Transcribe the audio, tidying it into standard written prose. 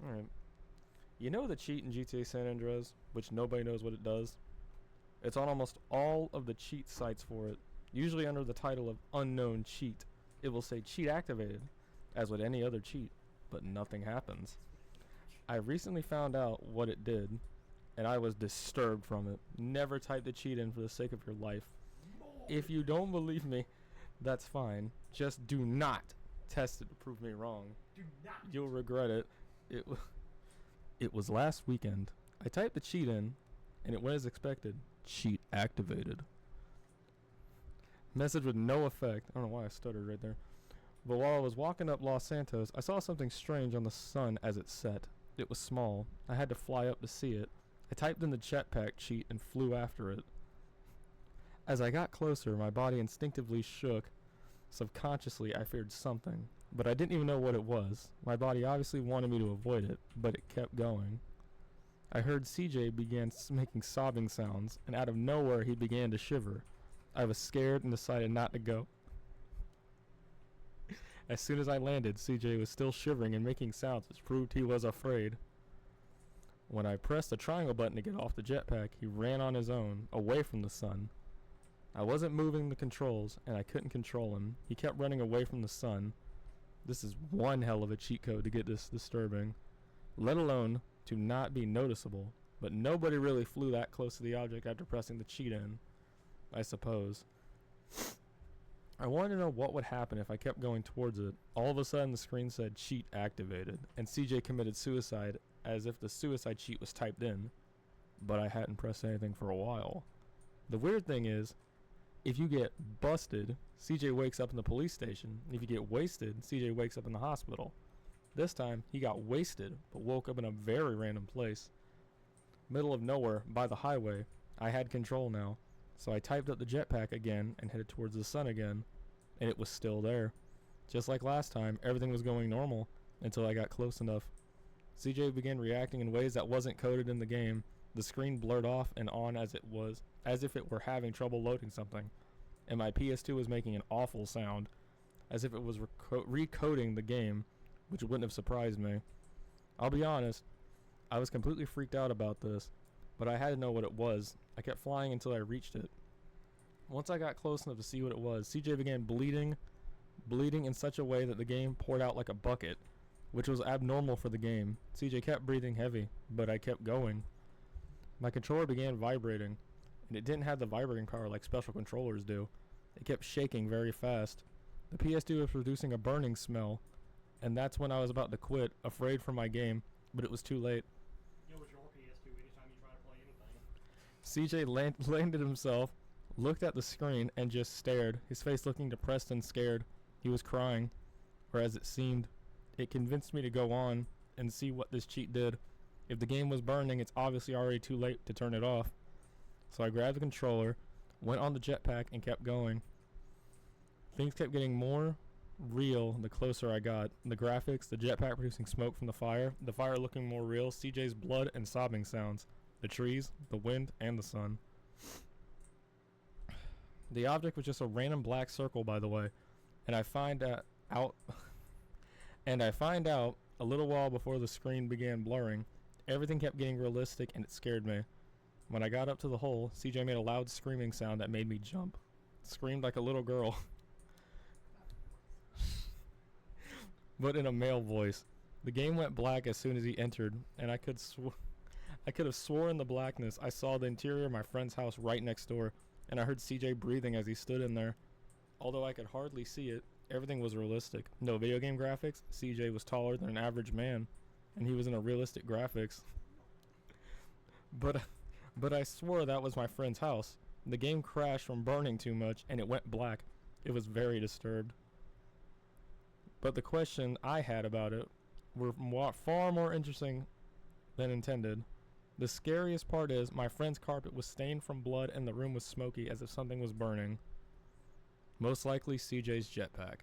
Alright. You know the cheat in GTA San Andreas, which nobody knows what it does? It's on almost all of the cheat sites for it, usually under the title of unknown cheat. It will say cheat activated, as with any other cheat, but nothing happens. I recently found out what it did, and I was disturbed from it. Never type the cheat in for the sake of your life. If you don't believe me, that's fine. Just do not test it to prove me wrong. Do not. You'll regret it. It was last weekend. I typed the cheat in, and it went as expected. Cheat activated. Message with no effect. I don't know why I stuttered right there. But while I was walking up Los Santos, I saw something strange on the sun as it set. It was small. I had to fly up to see it. I typed in the jetpack cheat and flew after it. As I got closer, my body instinctively shook. Subconsciously, I feared something, but I didn't even know what it was. My body obviously wanted me to avoid it, but it kept going. I heard CJ began making sobbing sounds, and out of nowhere he began to shiver. I was scared and decided not to go. As soon as I landed, CJ was still shivering and making sounds, which proved he was afraid. When I pressed the triangle button to get off the jetpack, he ran on his own, away from the sun. I wasn't moving the controls, and I couldn't control him. He kept running away from the sun. This is one hell of a cheat code to get this disturbing, let alone to not be noticeable. But nobody really flew that close to the object after pressing the cheat in, I suppose. I wanted to know what would happen if I kept going towards it. All of a sudden the screen said cheat activated, and CJ committed suicide, as if the suicide cheat was typed in, but I hadn't pressed anything for a while. The weird thing is, if you get busted, CJ wakes up in the police station. If you get wasted, CJ wakes up in the hospital. This time, he got wasted, but woke up in a very random place. Middle of nowhere, by the highway. I had control now, so I typed up the jetpack again and headed towards the sun again, and it was still there. Just like last time, everything was going normal until I got close enough. CJ began reacting in ways that wasn't coded in the game. The screen blurred off and on as if it were having trouble loading something, and my PS2 was making an awful sound, as if it was recoding the game, which wouldn't have surprised me. I'll be honest, I was completely freaked out about this, but I had to know what it was. I kept flying until I reached it. Once I got close enough to see what it was, CJ began bleeding in such a way that the game poured out like a bucket, which was abnormal for the game. CJ kept breathing heavy, but I kept going. My controller began vibrating, and it didn't have the vibrating power like special controllers do. It kept shaking very fast. The PS2 was producing a burning smell, and that's when I was about to quit, afraid for my game, but it was too late. Yo, with your PS2, anytime you try to play anything. CJ landed himself, looked at the screen, and just stared, his face looking depressed and scared. He was crying, or as it seemed. It convinced me to go on and see what this cheat did. If the game was burning, it's obviously already too late to turn it off. So I grabbed the controller, went on the jetpack, and kept going. Things kept getting more real the closer I got. The graphics, the jetpack producing smoke from the fire looking more real, CJ's blood and sobbing sounds, the trees, the wind, and the sun. The object was just a random black circle, by the way, and I find out a little while before the screen began blurring. Everything kept getting realistic, and it scared me. When I got up to the hole, CJ made a loud screaming sound that made me jump. Screamed like a little girl, but in a male voice. The game went black as soon as he entered, and I could have swore in the blackness I saw the interior of my friend's house right next door, and I heard CJ breathing as he stood in there. Although I could hardly see it, everything was realistic. No video game graphics. CJ was taller than an average man, and he was in a realistic graphics. But I swore that was my friend's house. The game crashed from burning too much, and it went black. It was very disturbed. But the question I had about it were far more interesting than intended. The scariest part is my friend's carpet was stained from blood and the room was smoky as if something was burning. Most likely CJ's jetpack.